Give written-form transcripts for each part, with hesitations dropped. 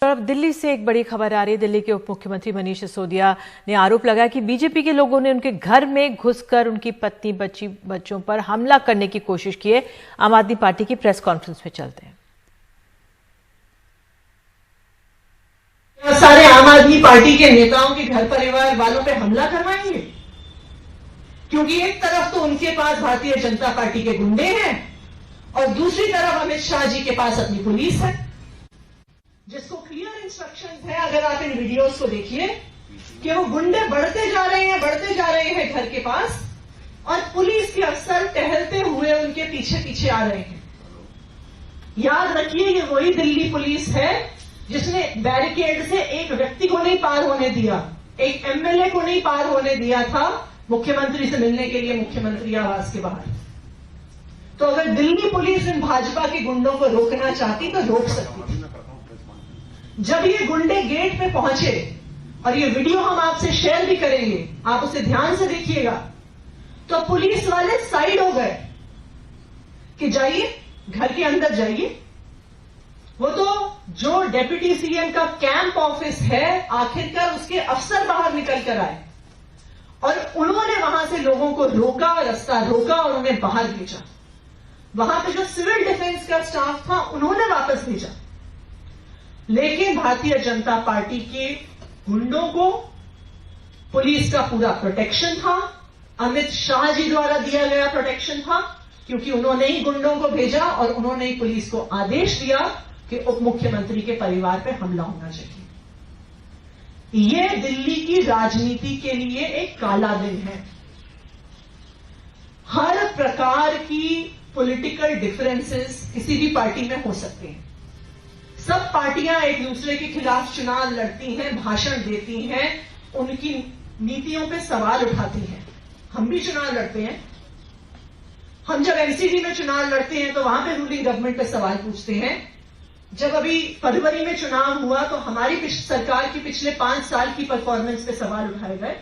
तरफ दिल्ली से एक बड़ी खबर आ रही है। दिल्ली के उप मुख्यमंत्री मनीष सिसोदिया ने आरोप लगाया कि बीजेपी के लोगों ने उनके घर में घुसकर उनकी पत्नी बच्चों पर हमला करने की कोशिश की है। आम आदमी पार्टी की प्रेस कॉन्फ्रेंस में चलते हैं। सारे आम आदमी पार्टी के नेताओं के घर परिवार वालों पे हमला करवाएंगे, क्योंकि एक तरफ तो उनके पास भारतीय जनता पार्टी के गुंडे हैं और दूसरी तरफ अमित शाह जी के पास अपनी पुलिस है, जिसको क्लियर इंस्ट्रक्शंस है। अगर आप इन वीडियोस को देखिए कि वो गुंडे बढ़ते जा रहे हैं घर के पास, और पुलिस के अफसर टहलते हुए उनके पीछे पीछे आ रहे हैं। याद रखिए, ये वही दिल्ली पुलिस है जिसने बैरिकेड से एक व्यक्ति को नहीं पार होने दिया, एक एमएलए को नहीं पार होने दिया था मुख्यमंत्री से मिलने के लिए मुख्यमंत्री आवास के बाहर। तो अगर दिल्ली पुलिस इन भाजपा के गुंडों को रोकना चाहती तो रोक सकती थी। जब ये गुंडे गेट पे पहुंचे, और ये वीडियो हम आपसे शेयर भी करेंगे, आप उसे ध्यान से देखिएगा, तो पुलिस वाले साइड हो गए कि जाइए, घर के अंदर जाइए। वो तो जो डेप्यूटी सीएम का कैंप ऑफिस है, आखिरकार उसके अफसर बाहर निकल कर आए और उन्होंने वहां से लोगों को रोका, रास्ता रोका और उन्हें बाहर भेजा। वहां पे जो सिविल डिफेंस का स्टाफ था उन्होंने वापस भेजा, लेकिन भारतीय जनता पार्टी के गुंडों को पुलिस का पूरा प्रोटेक्शन था, अमित शाह जी द्वारा दिया गया प्रोटेक्शन था, क्योंकि उन्होंने ही गुंडों को भेजा और उन्होंने ही पुलिस को आदेश दिया कि उप मुख्यमंत्री के परिवार पर हमला होना चाहिए। यह दिल्ली की राजनीति के लिए एक काला दिन है। हर प्रकार की पॉलिटिकल डिफरेंसेस किसी भी पार्टी में हो सकते हैं। सब पार्टियां एक दूसरे के खिलाफ चुनाव लड़ती हैं, भाषण देती हैं, उनकी नीतियों पे सवाल उठाती हैं। हम भी चुनाव लड़ते हैं। हम जब एनसीडी में चुनाव लड़ते हैं तो वहां पे रूलिंग गवर्नमेंट पे सवाल पूछते हैं। जब अभी फरवरी में चुनाव हुआ तो हमारी सरकार की पिछले 5 साल की परफॉर्मेंस पे सवाल उठाए गए,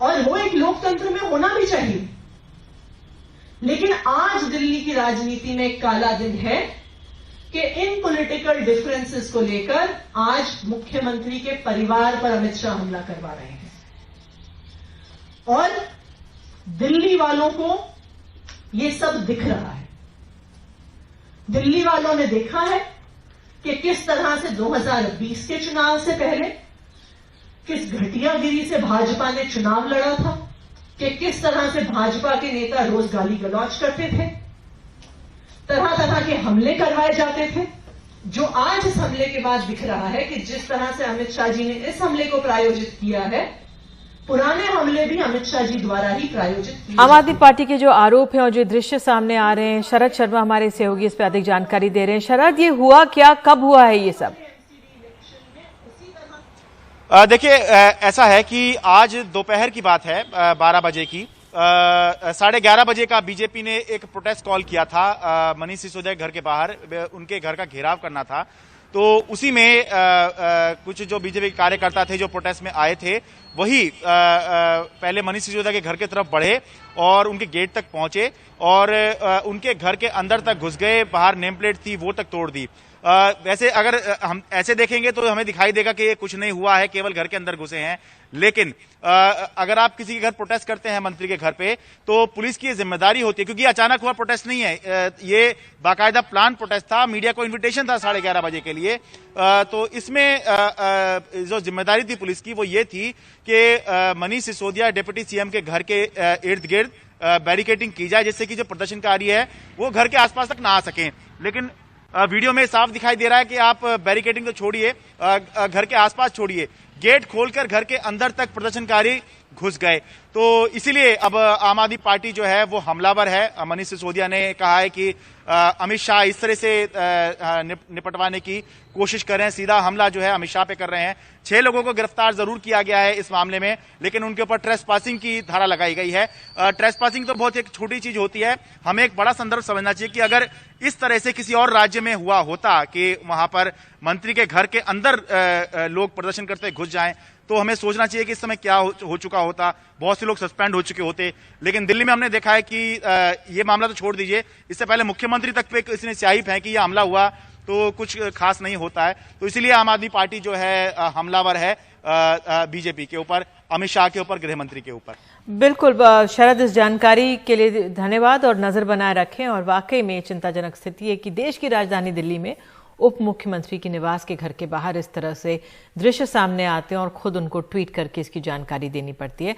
और वो एक लोकतंत्र में होना भी चाहिए। लेकिन आज दिल्ली की राजनीति में एक काला दिन है कि इन पॉलिटिकल डिफरेंसेस को लेकर आज मुख्यमंत्री के परिवार पर अमित शाह हमला करवा रहे हैं, और दिल्ली वालों को ये सब दिख रहा है। दिल्ली वालों ने देखा है कि किस तरह से 2020 के चुनाव से पहले किस घटियागिरी से भाजपा ने चुनाव लड़ा था, कि किस तरह से भाजपा के नेता रोज गाली गलौज करते थे, तरह तरह के हमले करवाए जाते थे। जो आज इस हमले के बाद दिख रहा है कि जिस तरह से अमित शाह जी ने इस हमले को प्रायोजित किया है, पुराने हमले भी अमित शाह जी द्वारा ही प्रायोजित किए। आम आदमी पार्टी के जो आरोप हैं और जो दृश्य सामने आ रहे हैं, शरद शर्मा हमारे सहयोगी इस पर अधिक जानकारी दे रहे हैं। शरद, ये हुआ क्या, कब हुआ है ये सब? देखिए, ऐसा है कि आज दोपहर की बात है, 12 बजे की, 11:30 बजे का बीजेपी ने एक प्रोटेस्ट कॉल किया था मनीष सिसोदिया के घर के बाहर। उनके घर का घेराव करना था, तो उसी में कुछ जो बीजेपी के कार्यकर्ता थे जो प्रोटेस्ट में आए थे, वही पहले मनीष सिसोदिया के घर की तरफ बढ़े और उनके गेट तक पहुंचे और उनके घर के अंदर तक घुस गए। बाहर नेम प्लेट थी वो तक तोड़ दी। वैसे अगर हम ऐसे देखेंगे तो हमें दिखाई देगा कि ये कुछ नहीं हुआ है, केवल घर के अंदर घुसे हैं। लेकिन अगर आप किसी के घर प्रोटेस्ट करते हैं, मंत्री के घर पे, तो पुलिस की जिम्मेदारी होती है, क्योंकि अचानक हुआ प्रोटेस्ट नहीं है, ये बाकायदा प्लान प्रोटेस्ट था। मीडिया को इन्विटेशन था 11:30 बजे के लिए। तो इसमें जो जिम्मेदारी थी पुलिस की वो ये थी कि मनीष सिसोदिया डिप्टी सीएम के घर के इर्द गिर्द बैरिकेडिंग की जाए, जिससे कि जो प्रदर्शनकारी है वो घर के आसपास तक ना आ सकें। लेकिन वीडियो में साफ दिखाई दे रहा है कि आप बैरिकेडिंग तो छोड़िए, घर के आसपास छोड़िए, गेट खोलकर घर के अंदर तक प्रदर्शनकारी घुस गए। तो इसीलिए अब आम आदमी पार्टी जो है वो हमलावर है। मनीष सिसोदिया ने कहा है कि अमित शाह इस तरह से निपटवाने की कोशिश कर रहे हैं, सीधा हमला जो है अमित शाह पे कर रहे हैं। 6 लोगों को गिरफ्तार जरूर किया गया है इस मामले में, लेकिन उनके ऊपर ट्रेसपासिंग की धारा लगाई गई है। ट्रेसपासिंग तो बहुत एक छोटी चीज होती है, हमें एक बड़ा संदर्भ समझना चाहिए कि अगर इस तरह से किसी और राज्य में हुआ होता कि वहां पर मंत्री के घर के अंदर लोग प्रदर्शन करते घुस जाएं, तो हमें सोचना चाहिए कि इस समय क्या हो चुका होता। बहुत से लोग सस्पेंड हो चुके होते। लेकिन दिल्ली में हमने देखा है कि ये मामला तो छोड़ दीजिए, इससे पहले मुख्यमंत्री तक पे किसी ने स्याही फेंकी, यह हमला हुआ तो कुछ खास नहीं होता है। तो इसलिए आम आदमी पार्टी जो है हमलावर है बीजेपी के ऊपर, अमित शाह के ऊपर, गृह मंत्री के ऊपर। बिल्कुल शरद, इस जानकारी के लिए धन्यवाद और नजर बनाए रखें। और वाकई में चिंताजनक स्थिति है कि देश की राजधानी दिल्ली में उप मुख्यमंत्री के निवास के घर के बाहर इस तरह से दृश्य सामने आते हैं और खुद उनको ट्वीट करके इसकी जानकारी देनी पड़ती है।